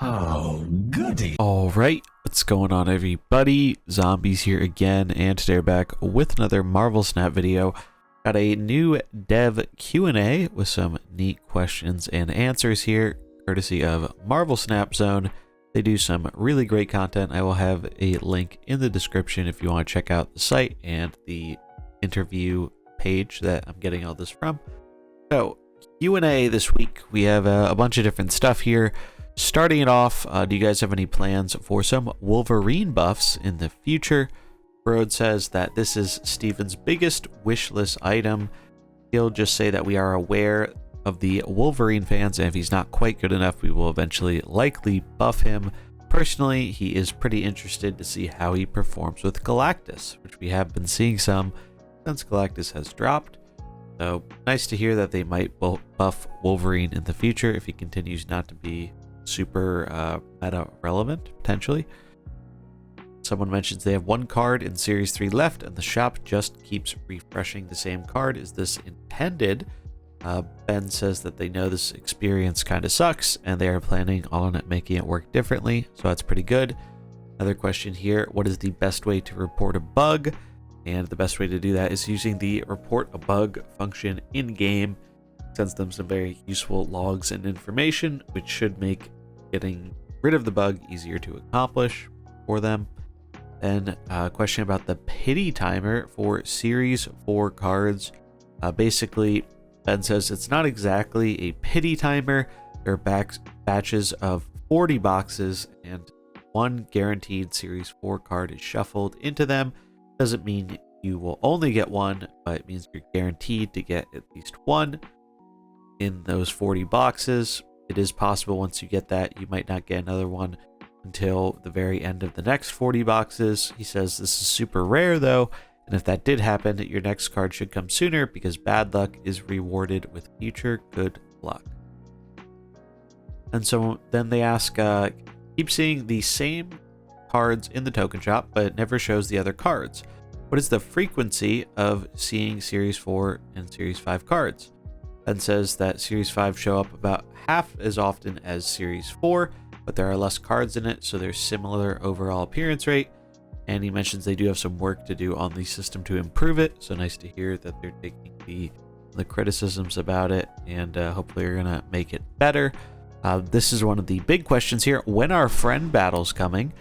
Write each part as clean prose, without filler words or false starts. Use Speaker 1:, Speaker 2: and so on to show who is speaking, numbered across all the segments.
Speaker 1: Oh, goody.
Speaker 2: All right, what's going on, everybody? Zombies here again, and today we're back with another Marvel Snap video. Got a new dev Q&A with some neat questions and answers here, courtesy of Marvel Snap Zone. They do some really great content. I will have a link in the description if you want to check out the site and the interview page that I'm getting all this from. So, Q&A this week, we have a bunch of different stuff here. Starting it off, do you guys have any plans for some Wolverine buffs in the future? Broad says that this is Steven's biggest wish list item. He'll just say that we are aware of the Wolverine fans, and if he's not quite good enough, we will eventually likely buff him. Personally, he is pretty interested to see how he performs with Galactus, which we have been seeing some since Galactus has dropped. So nice to hear that they might buff Wolverine in the future if he continues not to be super meta relevant, potentially. Someone mentions they have one card in Series 3 left, and the shop just keeps refreshing the same card. Is this intended? Ben says that they know this experience kind of sucks, and they are planning on making it work differently, so that's pretty good. Another question here, what is the best way to report a bug? And the best way to do that is using the report a bug function in-game. Sends them some very useful logs and information, which should make getting rid of the bug easier to accomplish for them. Then a question about the pity timer for Series 4 cards. Basically, Ben says it's not exactly a pity timer. There are batches of 40 boxes, and one guaranteed Series 4 card is shuffled into them. Doesn't mean you will only get one, but it means you're guaranteed to get at least one in those 40 boxes. It is possible once you get that, you might not get another one until the very end of the next 40 boxes. He says this is super rare though, and if that did happen, your next card should come sooner because bad luck is rewarded with future good luck. And so then they ask, keep seeing the same cards in the token shop, but it never shows the other cards. What is the frequency of seeing Series 4 and Series 5 cards? Ben says that Series 5 show up about half as often as Series 4, but there are less cards in it, so there's similar overall appearance rate. And he mentions they do have some work to do on the system to improve it, so nice to hear that they're taking the criticisms about it, and hopefully they're gonna make it better. This is one of the big questions here. When are friend battles coming?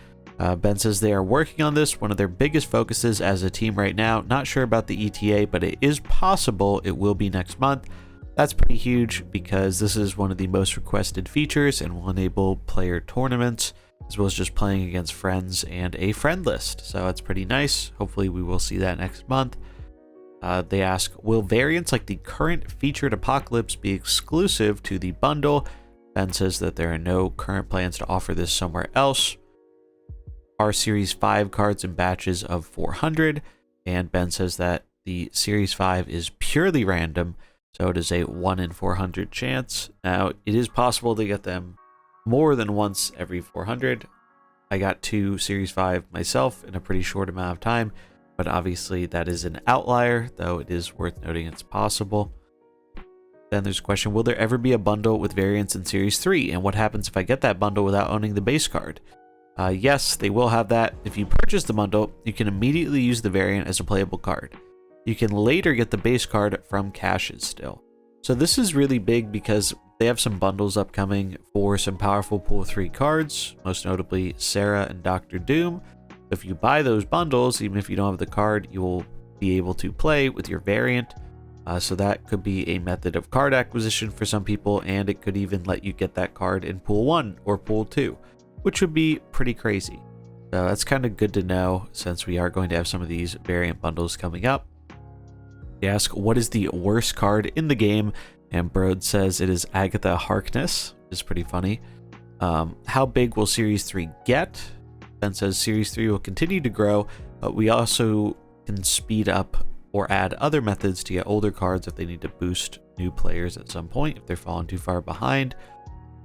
Speaker 2: Ben says they are working on this, one of their biggest focuses as a team right now. Not sure about the ETA, but it is possible it will be next month. That's pretty huge because this is one of the most requested features and will enable player tournaments as well as just playing against friends and a friend list. So it's pretty nice. Hopefully we will see that next month. They ask, will variants like the current featured Apocalypse be exclusive to the bundle? Ben says that there are no current plans to offer this somewhere else. Are Series 5 cards in batches of 400? And Ben says that the Series 5 is purely random, so it is a 1 in 400 chance. Now, it is possible to get them more than once every 400. I got 2 Series 5 myself in a pretty short amount of time, but obviously that is an outlier, though it is worth noting it's possible. Then there's a question, will there ever be a bundle with variants in Series 3? And what happens if I get that bundle without owning the base card? Yes, they will have that. If you purchase the bundle, you can immediately use the variant as a playable card. You can later get the base card from caches still. So this is really big because they have some bundles upcoming for some powerful Pool 3 cards, most notably Sarah and Doctor Doom. If you buy those bundles, even if you don't have the card, you will be able to play with your variant. So that could be a method of card acquisition for some people, and it could even let you get that card in Pool 1 or Pool 2, which would be pretty crazy. So that's kind of good to know since we are going to have some of these variant bundles coming up. They ask, what is the worst card in the game? And Broad says it is Agatha Harkness, which is pretty funny. How big will Series 3 get? Ben says Series 3 will continue to grow, but we also can speed up or add other methods to get older cards if they need to boost new players at some point, if they're falling too far behind.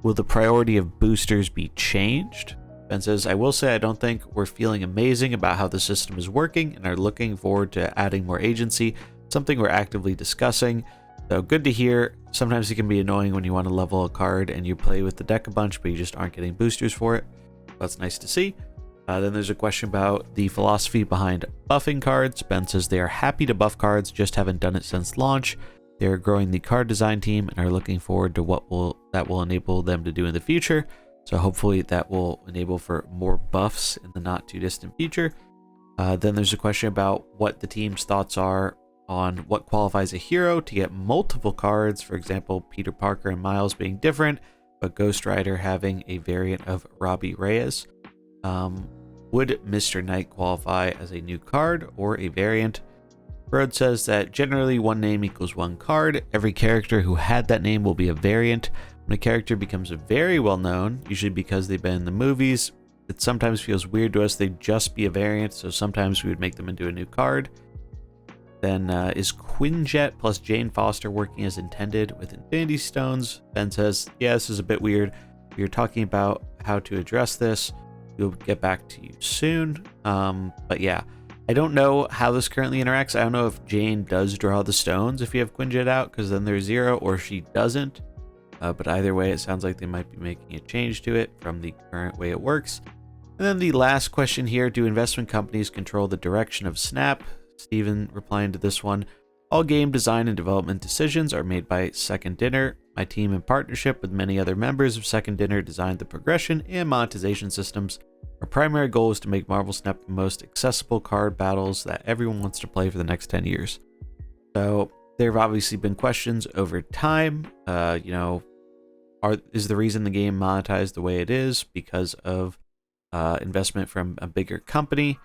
Speaker 2: Will the priority of boosters be changed? Ben says, I will say I don't think we're feeling amazing about how the system is working and are looking forward to adding more agency, something we're actively discussing. So good to hear. Sometimes it can be annoying when you want to level a card and you play with the deck a bunch, but you just aren't getting boosters for it. That's nice to see. Then there's a question about the philosophy behind buffing cards. Ben says they are happy to buff cards, just haven't done it since launch. They're growing the card design team and are looking forward to what that will enable them to do in the future. So hopefully that will enable for more buffs in the not too distant future. Then there's a question about what the team's thoughts are on what qualifies a hero to get multiple cards. For example, Peter Parker and Miles being different, but Ghost Rider having a variant of Robbie Reyes. Would Mr. Knight qualify as a new card or a variant? Road says that generally one name equals one card. Every character who had that name will be a variant. When a character becomes very well known, usually because they've been in the movies, it sometimes feels weird to us they'd just be a variant, so sometimes we would make them into a new card. Then is Quinjet plus Jane Foster working as intended with Infinity Stones? Ben says, yeah, this is a bit weird. We are talking about how to address this. We'll get back to you soon. But yeah, I don't know how this currently interacts. I don't know if Jane does draw the stones if you have Quinjet out, because then there's 0, or she doesn't. But either way, it sounds like they might be making a change to it from the current way it works. And then the last question here, do investment companies control the direction of Snap? Steven replying to this one, all game design and development decisions are made by Second Dinner. My team, in partnership with many other members of Second Dinner, designed the progression and monetization systems. Our primary goal is to make Marvel Snap the most accessible card battles that everyone wants to play for the next 10 years. So there have obviously been questions over time. Is the reason the game monetized the way it is because of investment from a bigger company?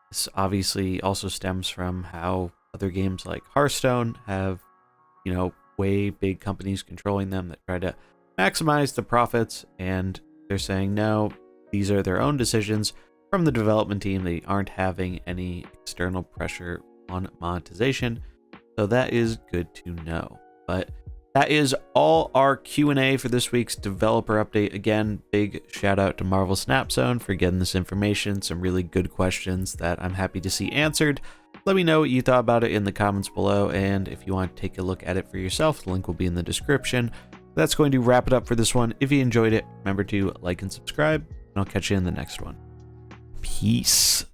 Speaker 2: This obviously also stems from how other games like Hearthstone have, way big companies controlling them that try to maximize the profits, and they're saying no, these are their own decisions from the development team. They aren't having any external pressure on monetization, so that is good to know. But that is all our Q&A for this week's developer update. Again, big shout out to Marvel Snap Zone for getting this information. Some really good questions that I'm happy to see answered. Let me know what you thought about it in the comments below, and if you want to take a look at it for yourself, the link will be in the description. That's going to wrap it up for this one. If you enjoyed it, remember to like and subscribe, and I'll catch you in the next one. Peace.